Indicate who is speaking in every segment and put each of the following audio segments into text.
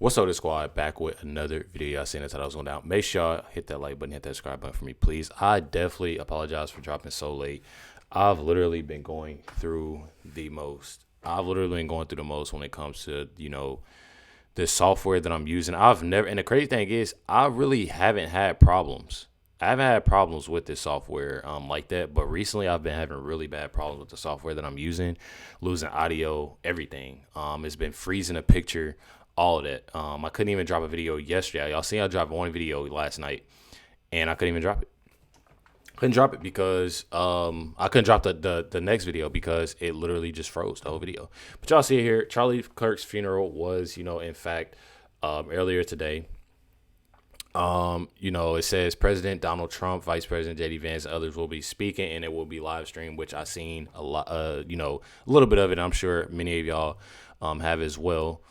Speaker 1: What's up, the squad? Back with another video. Y'all seen that's how I was going down. Make sure y'all hit that like button, hit that subscribe button for me, please. I definitely apologize for dropping so late. I've literally been going through the most. When it comes to, the software that I'm using. And the crazy thing is, I really haven't had problems. I haven't had problems with this software like that, but recently I've been having really bad problems with the software that I'm using, losing audio, everything. It's been freezing a picture, all of that. I couldn't even drop a video yesterday. Y'all seen I dropped one video last night, and I couldn't even drop it. Couldn't drop it because I couldn't drop the next video because it literally just froze the whole video. But y'all see it here. Charlie Kirk's funeral was, in fact, earlier today. It says President Donald Trump, Vice President J.D. Vance, and others will be speaking, and it will be live streamed, which I seen a lot, a little bit of it. I'm sure many of y'all have as well.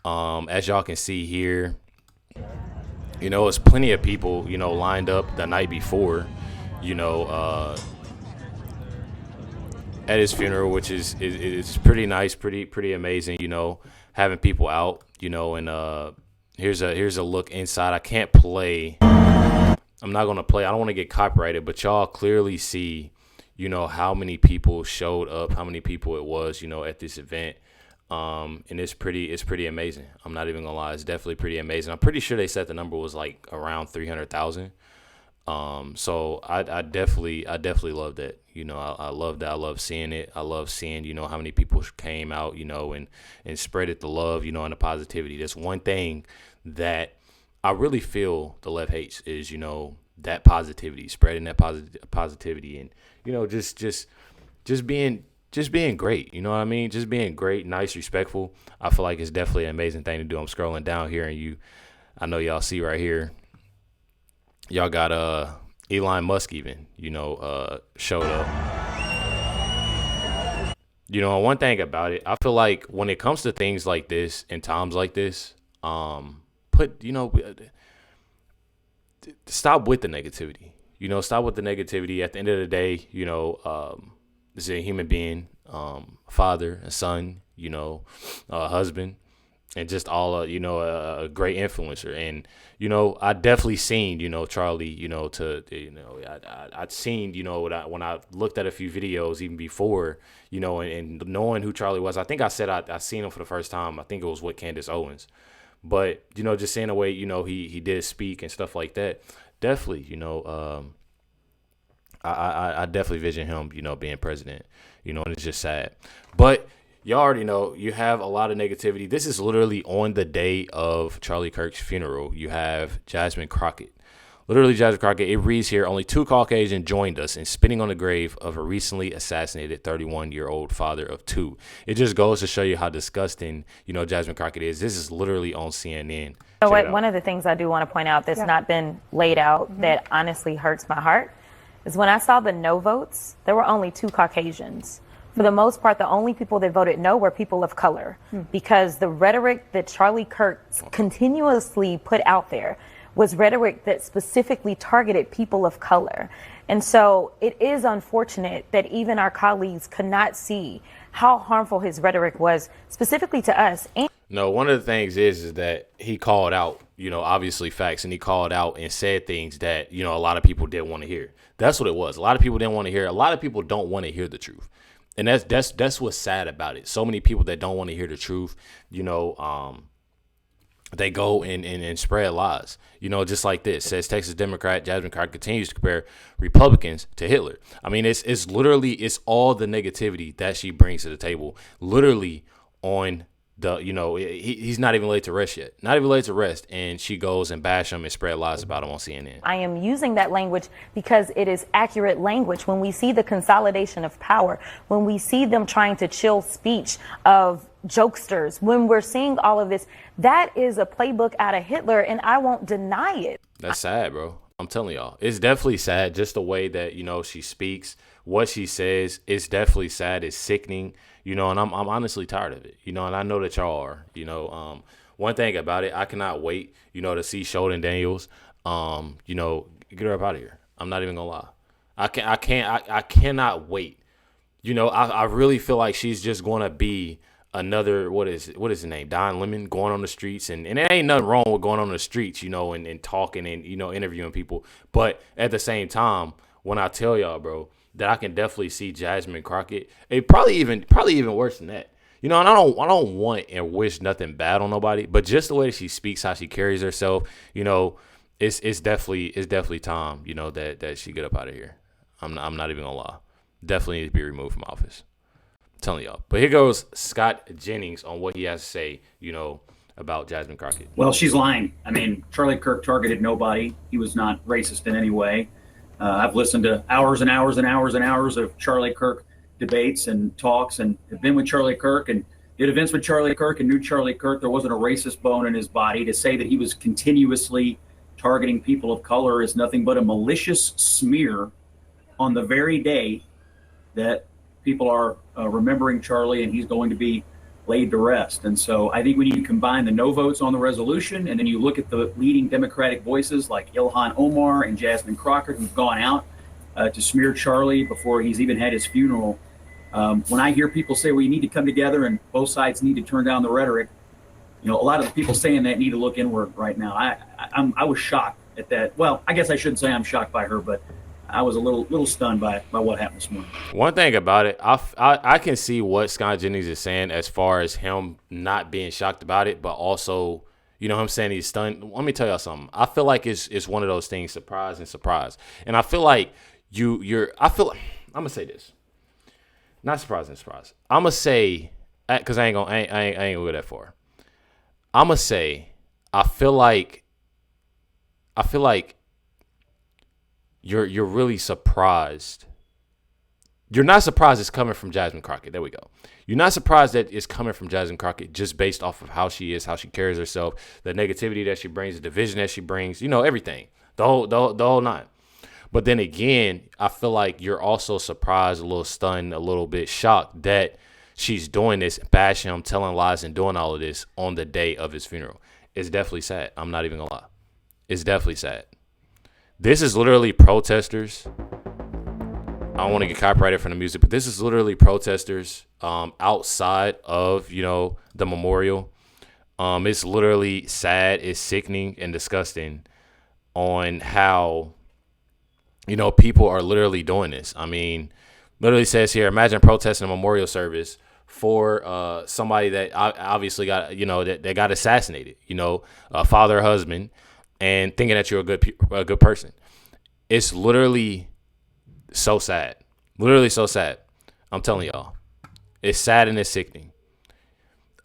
Speaker 1: As y'all can see here, it's plenty of people, lined up the night before, at his funeral, which is pretty nice, pretty amazing, having people out, and here's a look inside. I can't play. I'm not going to play. I don't want to get copyrighted, but y'all clearly see, how many people showed up, how many people it was, at this event. And it's pretty amazing. I'm not even gonna lie. It's definitely pretty amazing. I'm pretty sure they said the number was like around 300,000. So I definitely love that. I love that. I love seeing it. I love seeing, how many people came out, and spreaded the love, and the positivity. That's one thing that I really feel the left hates is, that positivity, spreading that positivity, and, just being great, you know what I mean? Just being great, nice, respectful. I feel like it's definitely an amazing thing to do. I'm scrolling down here, and I know y'all see right here, y'all got Elon Musk even, showed up. One thing about it, I feel like when it comes to things like this and times like this, stop with the negativity. Stop with the negativity. At the end of the day, this is a human being, father, a son, a husband, and just all, a great influencer. And, I definitely seen, Charlie, I'd seen, when I looked at a few videos even before, and knowing who Charlie was. I think I said I seen him for the first time. I think it was with Candace Owens. But, just seeing the way, he did speak and stuff like that. Definitely, I definitely vision him, being president, and it's just sad. But y'all already know you have a lot of negativity. This is literally on the day of Charlie Kirk's funeral. You have Jasmine Crockett. Literally, Jasmine Crockett. It reads here, only 2 Caucasians joined us in spitting on the grave of a recently assassinated 31-year-old father of 2. It just goes to show you how disgusting, Jasmine Crockett is. This is literally on CNN.
Speaker 2: So one of the things I do want to point out that's not been laid out that honestly hurts my heart is when I saw the no votes, there were only 2 Caucasians. For the most part, the only people that voted no were people of color because the rhetoric that Charlie Kirk continuously put out there was rhetoric that specifically targeted people of color. And so it is unfortunate that even our colleagues could not see how harmful his rhetoric was specifically to us.
Speaker 1: No, one of the things is that he called out, obviously facts, and he called out and said things that, a lot of people didn't want to hear. That's what it was. A lot of people didn't want to hear. A lot of people don't want to hear the truth. And that's what's sad about it. So many people that don't want to hear the truth, they go and spread lies, just like this. Says Texas Democrat Jasmine Crockett continues to compare Republicans to Hitler. I mean, it's literally, it's all the negativity that she brings to the table, literally on the, he's not even laid to rest yet. Not even laid to rest. And she goes and bash him and spread lies about him on CNN.
Speaker 2: I am using that language because it is accurate language. When we see the consolidation of power, when we see them trying to chill speech of jokesters, when we're seeing all of this, that is a playbook out of Hitler, and I won't deny it.
Speaker 1: That's sad, bro. I'm telling y'all, it's definitely sad. Just the way that, she speaks, what she says, it's definitely sad. It's sickening, and I'm honestly tired of it, and I know that y'all are, one thing about it, I cannot wait, to see Sheldon Daniels, get her up out of here. I'm not even gonna lie. I cannot wait. I really feel like she's just going to be another, what is his name, Don Lemon, going on the streets, and there ain't nothing wrong with going on the streets, and talking and interviewing people. But at the same time, when I tell y'all, bro, that I can definitely see Jasmine Crockett, it probably even worse than that. And I don't want and wish nothing bad on nobody, but just the way that she speaks, how she carries herself, it's definitely time, that she get up out of here. I'm not even gonna lie. Definitely needs to be removed from office. Telling y'all. But here goes Scott Jennings on what he has to say, about Jasmine Crockett.
Speaker 3: Well, she's lying. I mean, Charlie Kirk targeted nobody. He was not racist in any way. I've listened to hours and hours and hours and hours of Charlie Kirk debates and talks, and have been with Charlie Kirk and did events with Charlie Kirk and knew Charlie Kirk. There wasn't a racist bone in his body. To say that he was continuously targeting people of color is nothing but a malicious smear on the very day that people are remembering Charlie and he's going to be laid to rest. And so I think we need to combine the no votes on the resolution, and then you look at the leading Democratic voices like Ilhan Omar and Jasmine Crockett, who've gone out to smear Charlie before he's even had his funeral. When I hear people say we need to come together and both sides need to turn down the rhetoric, a lot of the people saying that need to look inward right now. I was shocked at that. Well, I guess I shouldn't say I'm shocked by her, but I was a little stunned by what happened this morning.
Speaker 1: One thing about it, I can see what Scott Jennings is saying as far as him not being shocked about it, but also, him saying he's stunned. Let me tell y'all something. I feel like it's one of those things, surprise and surprise. And I feel like I'm gonna say this, not surprise and surprise. I'm gonna say, because I ain't gonna go that far. I'm gonna say I feel like you're really surprised. You're not surprised it's coming from Jasmine Crockett. There we go. You're not surprised that it's coming from Jasmine Crockett just based off of how she is, how she carries herself, the negativity that she brings, the division that she brings, everything, the whole nine. But then again, I feel like you're also surprised, a little stunned, a little bit shocked that she's doing this, bashing him, telling lies, and doing all of this on the day of his funeral. It's definitely sad. I'm not even gonna lie. It's definitely sad. This is literally protesters. I don't want to get copyrighted from the music, but this is literally protesters outside of, the memorial. It's literally sad. It's sickening and disgusting on how, people are literally doing this. I mean, literally says here, imagine protesting a memorial service for somebody that obviously got, that got assassinated, a father or husband, and thinking that you're a good person. It's literally so sad. Literally so sad. I'm telling y'all. It's sad and it's sickening.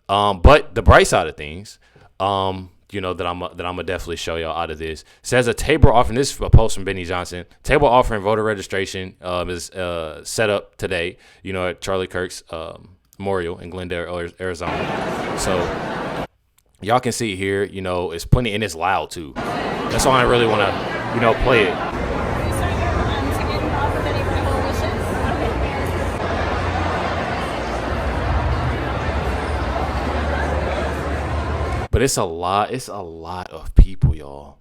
Speaker 1: But the bright side of things, that I'm gonna definitely show y'all out of this, says a table offering. This is a post from Benny Johnson. Table offering voter registration is set up today, at Charlie Kirk's memorial in Glendale, Arizona. So y'all can see here, it's plenty, and it's loud too. That's why I really want to, play it. But it's a lot of people, y'all.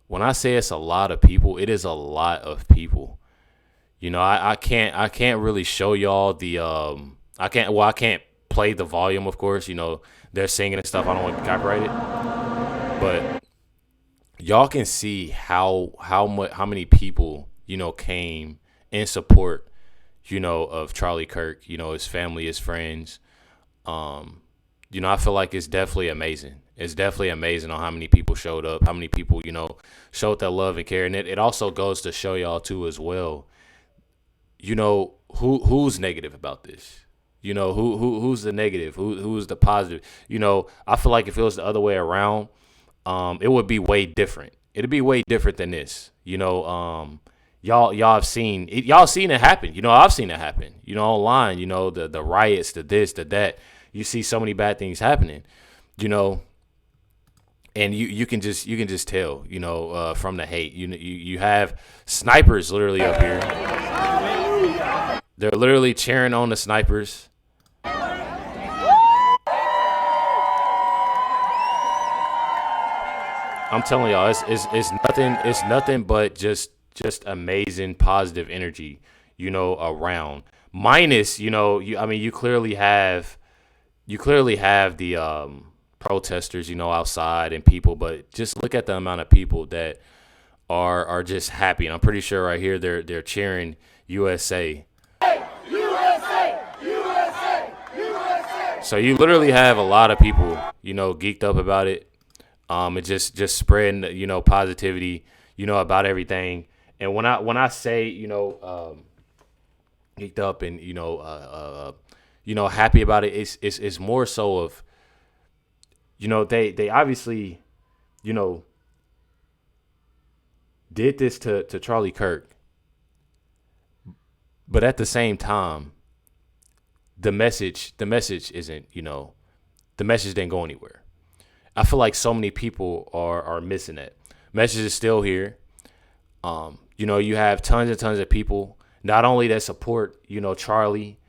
Speaker 1: When I say it's a lot of people, it is a lot of people. I can't really show y'all the I can't play the volume, of course. They're singing and stuff. I don't want to copyright it. But y'all can see how many people, came in support, of Charlie Kirk, his family, his friends. I feel like it's definitely amazing. It's definitely amazing on how many people showed up, how many people, showed that love and care. And it also goes to show y'all too as well, who's negative about this? Who's the negative? Who's the positive? I feel like if it was the other way around, it would be way different. It'd be way different than this. Y'all have seen it. Y'all seen it happen. I've seen it happen. Online. The riots, the this, the that. You see so many bad things happening. And you can just tell. From the hate. You have snipers literally up here. They're literally cheering on the snipers. I'm telling y'all, it's nothing but just amazing positive energy, around. Minus, you clearly have, you clearly have the protesters, outside and people, but just look at the amount of people that are just happy. And I'm pretty sure right here they're cheering USA. USA, USA, USA. So you literally have a lot of people, geeked up about it. And just spreading, positivity, about everything. And when I say, geeked up and happy about it, it's more so of, they obviously, did this to Charlie Kirk, but at the same time, the message isn't, the message didn't go anywhere. I feel like so many people are missing it. Message is still here. You have tons and tons of people, not only that support, Charlie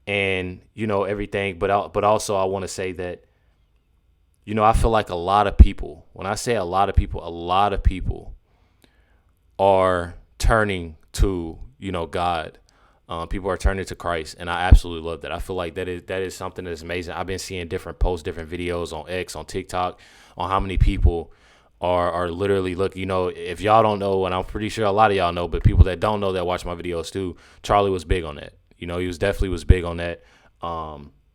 Speaker 1: and, everything, but also I want to say that, I feel like a lot of people, when I say a lot of people are turning to, God. People are turning to Christ, and I absolutely love that. I feel like that is something that's amazing. I've been seeing different posts, different videos on X, on TikTok, on how many people are literally looking. If y'all don't know, and I'm pretty sure a lot of y'all know, but people that don't know that watch my videos too, Charlie was big on that. He was big on that.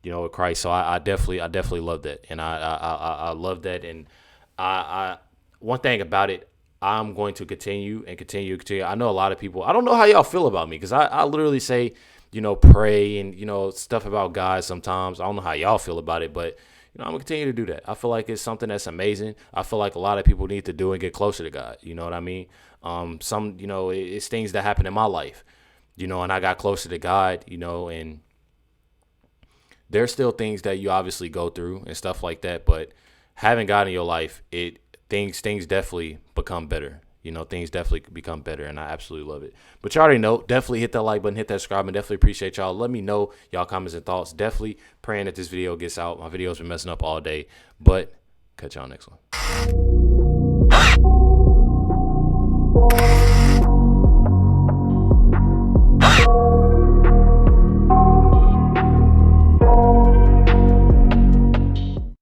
Speaker 1: With Christ. So I definitely love that, and I love that. And I one thing about it, I'm going to continue. I know a lot of people, I don't know how y'all feel about me, because I literally say, pray and, stuff about God sometimes. I don't know how y'all feel about it, but, I'm going to continue to do that. I feel like it's something that's amazing. I feel like a lot of people need to do and get closer to God. You know what I mean? It's things that happen in my life, and I got closer to God, and there's still things that you obviously go through and stuff like that. But having God in your life, things definitely become better. Things definitely become better, and I absolutely love it. But you already know, definitely hit that like button, hit that subscribe, and definitely appreciate y'all. Let me know y'all comments and thoughts. Definitely praying that this video gets out. My video's been messing up all day, but catch y'all next one.